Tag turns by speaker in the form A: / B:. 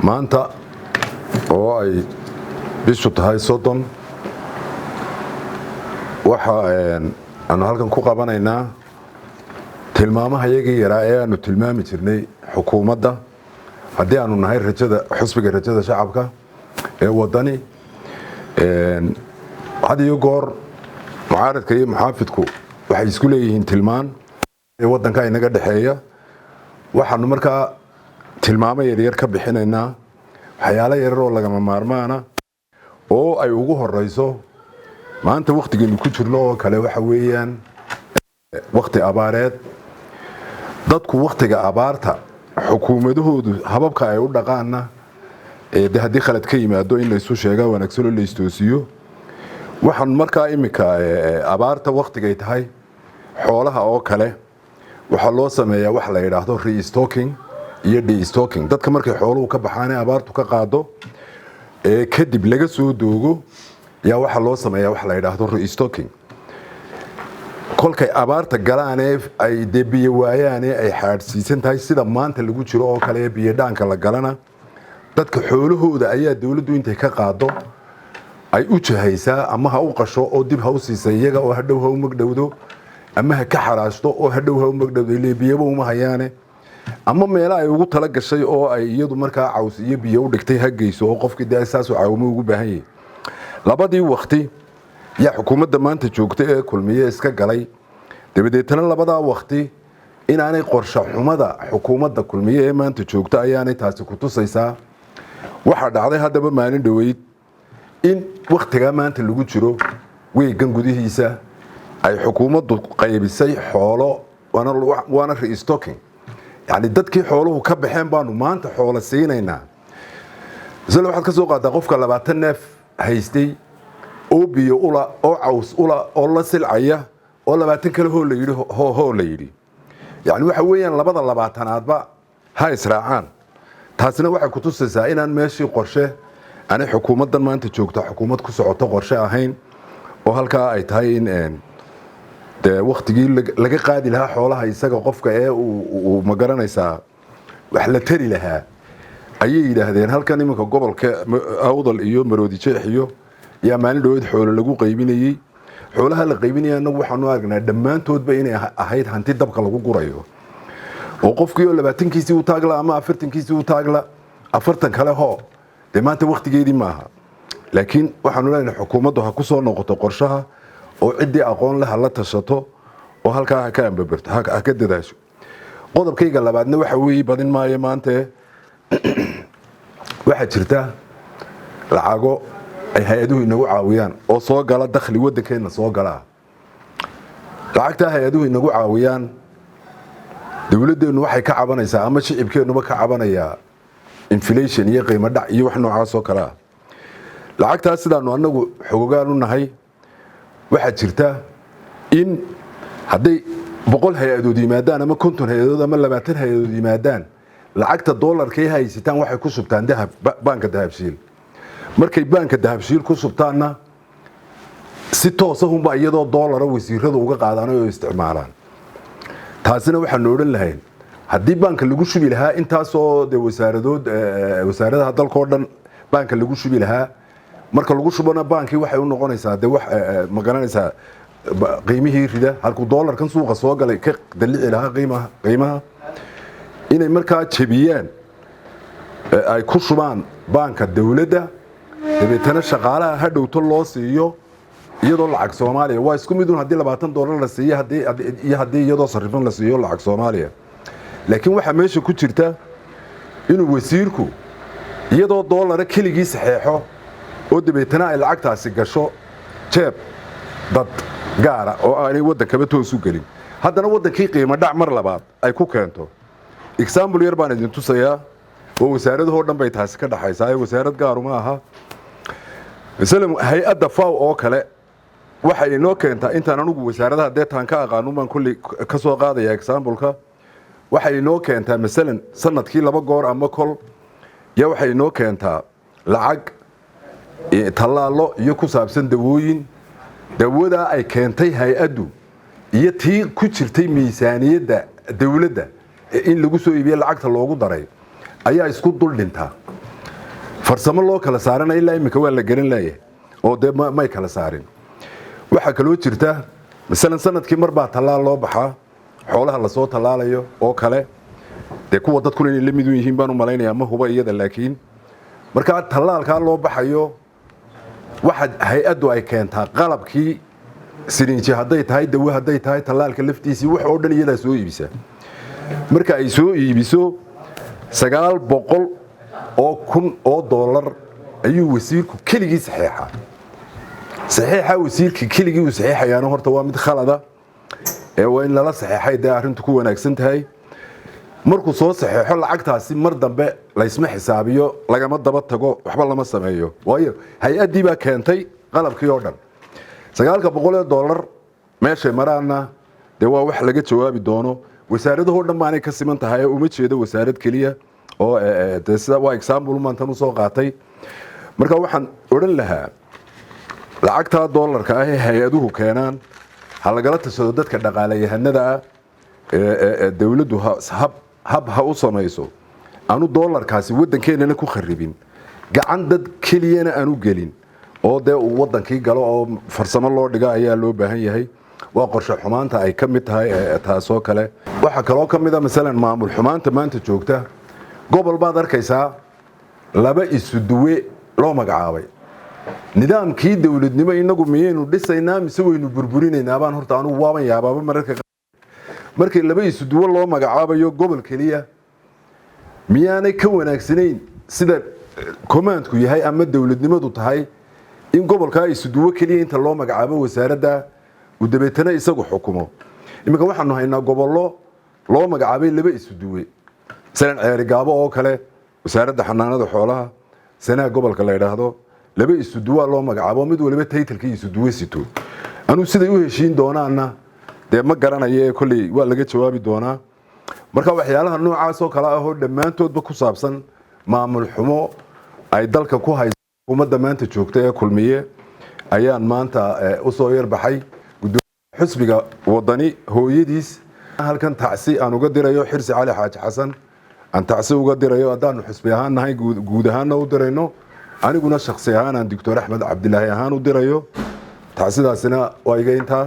A: maanta oo ay bishu tahay 30 waxa aanu halkan ku qabanaynaa tilmaamaha iyagii yaraa ee aanu tilmaami jirnay xukuumadda haddii aanu nahay xusbiga rajada shacabka ee wadani had iyo goor mucaaradka iyo muxaafidku waxay isku leeyihiin tilmaan ee waddanka inaga dhaxeeya waxaanu markaa tilmaamo yaryar ka bixinaynaa waxyaalo yaryar oo lagama maarmaana oo ay ugu horeyso maanta waqtigeenu ku jirno oo kale waxa weeyaan waqti abaareed dadku waqtiga abaarta xukuumadahoodu hababka ay u dhaqaana ee haddii khalad ka yimaado in la isu sheega wanaagsan oo la istoosiyo waxaan markaa imika abaarta waqtigay tahay xoolaha oo kale waxa loo sameeyaa wax la yiraahdo restocking iyo destocking dadka markay xooluhu ka baxaan abaartu ka qaado kadib laga soo doogo yaa waxa loo sameeyaa wax la yiraahdo restocking kolkay abaarta galaan ay debiye waayaan ay xaadsiisan tahay sida maanta lagu jiro oo kale biyo dhaanka la galana dadka xoolahooda ayaa dawladdu intay ka qaado ay u jahaysaa ama ha u qasho oo dib ha u siisay iyaga oo hadhow ha u magdhowdo ama ha ka xaraashto oo hadhow ha u magdhowdo leebiyaba uma hayaane ama meelo ay ugu tala gashay oo ay iyadu markaa caws iyo biyo u dhigtay ha geyso oo qofkii daasaas caawimo ugu baahan yahay labadii waqti yaa xukuumadda maanta joogta ee kulmiye iska galay dabadeetana labadaa waqti inaanay qorshe xumada xukuumadda kulmiye ee maanta joogta ayaanay taasi ku tusaysaa waxaa dhacday haddaba maalin dhoweyd in waqtigaa maanta lagu jiro weegan gudihiisa ay xukuumaddu qaybisay xoolo waana restocking yani dadkii xooluhu ka baxeen baanu maanta xoolo siinaynaa isla waxaad ka soo qaadaa qofka 20 neef haystay oo biyo ula oo caws ula oo la silcaya oo 20 kale hoo la yiri yani waxa weeyaan labada 20aadba ha israacaan taasina waxay ku tusaysaa inaan meeshii qorshe aan xukuumaddan maanta joogto xukuumad ku socoto qorshe ahayn oo halka ay tahay in waqtigii laga qaadi lahaa xoolaha isaga qofka ee uu ma garanaysaa wax la tari lahaa ayay yiraahdeen halkan iminka gobolka awdal iyo maroodi jeex iyo yaa maalin dhoweed xoolo lagu qaybinayay xoolaha la qaybinayana waxaanu aragnaa dhammaantoodba inay ahayd hanti dabka lagu gurayo oo qofkii oo 20kiisii u taagla ama 40kiisii u taagla 40 kale hoo maanta waqtigeedii maaha laakiin waxaanu leenahay xukuumaddu ha ku soo noqoto qorshaha oo cidii aqoon leh la tashato oo halkaa ka ambabarto ha ka dadaasho qodobkayga labaadna waxa weey badin maayo maanta waxa jirta lacago ay hay'aduhu inagu caawiyaan oo soo gala dakhli waddankeena soo gala lacagta hay'aduhu inagu caawiyaan dawladdeenu waxay ka cabanaysaa ama shicibkeenuba ka cabanayaa inflation iyo qiimo dhac iyo wax noocaas oo kala lacagtaas sidaanu anagu xogogaan u nahay waxa jirta in haday 100 hay'adood yimaadaan ama 50 hay'adood ama 20 hay'adood yimaadaan lacagta dollarka ay haysataan waxay ku subtaan dahab banka dahabshiil markay banka dahabshiil ku subtaana si toos ah unba iyadoo dollar wasiiradu uga qaadaan oo isticmaalaan taasina waxaan noodan lahayn haddii banka lagu shubi lahaa intaasoo wasaaradaha dalka oo dhan banka lagu shubi lahaa marka lagu shubana bankii waxay u noqonaysaa wax ma garanaysaa qiimihii rida halku dollarkan suuqa soo galay ka dalici lahaa qiimaha inay markaa jabiyaan ay ku shubaan banka dawladda dabeetana shaqaalaha hadhowto loo siiyo iyadoo lacag Soomaaliya waa isku mid haddii $20 la siiyo haddii iyadoo sarifan la siiyo lacag Soomaaliya laakiin waxa meesha ku jirta inuu wasiirku iyadoo dollar keligii saxeexo oo dabeetana ay lacagtaasi gasho jeeb dad gaara oo aanay waddanka toos u galin haddana waddankii qiimo dhac mar labaad ay ku keento example yar baan idin tusayaa oo wasaaradaha dhan bay taasi ka dhaxaysaa wasaarad gaar uma aha misalan hay'adda FAO oo kale waxay inoo keentaa intaan anigu wasaaradaha deetaan ka aqaano baan kulli ka soo qaadaya example-ka waxay inoo keentaa misalan sanadkii 2 goor ama kol yaa waxay inoo keentaa lacag talaalo iyo ku saabsan dawooyin dawada ay keentay hay'addu iyo tii ku jirtay miisaaniyadda dawladda in lagu soo iibiyo lacagta loogu daray ayaa isku dul dhintaa farsamo loo kala saarana ilaa imika waa la garan laayay oo de may kala saarin waxa kale oo jirta misalan sanadkii mar baa talaal loo baxaa xoolaha la soo talaalayo oo kale de kuwa dadku inay la mid yihiin baan u malaynayaa ma huba iyada laakiin marka talaalka loo baxayo waxa hay'adu ay keentaa qalabkii sirinji haday tahay dawo haday tahay talaalka laftiisii wax oo dhan iyada soo iibisa marka ay soo iibiso 900 oo kun oo dollar ayuu wasiirku keligii saxiixa wasiirka keligii uu saxiixayana horta waa mid khalada waa in la saxiixay de arintu ku wanaagsan tahay markuu soo saxiixo lacagtaasi mar dambe la isma xisaabiyo lagama daba tago waxba lama sameeyo waayo hay'adii baa keentay qalabkii oo dhan 900 dollar meesha maraana de waa wax laga jawaabi doono wasaaradaha dhan baanay ka siman tahay uma jeedo wasaarad kaliya oo sida waa example maanta soo qaatay marka waxaan oran lahaa lacagta dollarka ah ee hay'aduhu keenaan hal lagala tasado dadka dhaqaalayahanada dawladdu hab ha u samayso aanu dollarkaasi wadankeena ku kharibin gacan dad keliyana aanu gelin oo de wadankii galo oo farsamo loo dhiga ayaa loo baahan yahay waa qorshe xumaanta ay ka mid tahay taasoo kale waxa kale oo ka mid ah misalan maamul xumaanta maanta joogta gobol baad arkaysaa laba isu duwe loo magacaabay nidaamkii dawladnimo inagu miyaynu dhisaynaa mise waynu burburinaynaa baan horta anu waaban yaabaaba markii laba isu duwe loo magacaabayo gobol kaliya miyaanay ka wanaagsanayn sida commandku yahay ama dawladnimadu tahay in gobolka isu duwe kaliya inta loo magacaabo wasaaradda u dabeetana isagu xukumo imika waxaanu haynaa gobollo loo magacaabay laba isu duwe salan ceeri gaabo oo kale wasaaradda xanaanada xoolaha sanaa gobolka la yiraahdo laba isu duwa loo magacaabo mid waliba title-kii isu duwe sito anu siday u heshiin doonaana de ma garanayo kulli waa laga jawaabi doonaa marka waxyaalaha noocaas oo kala ah oo dhamaantoodba ku saabsan maamul xumo ay dalka ku hayso umada maanta joogta ee kulmiye ayaan maanta u soo yarbaxay xisbiga wadani hooyadiis halkan tacsi aan uga dirayo xirsi cali xaaji xasan aan tacsi uga dirayo hadaan xisbi ahaan nahay guud ahaan u dirayno aniguna shakhsi ahaan aan Dr. Axmed Cabdilaahi ahaan u dirayo tacsidaasina waa iga intaa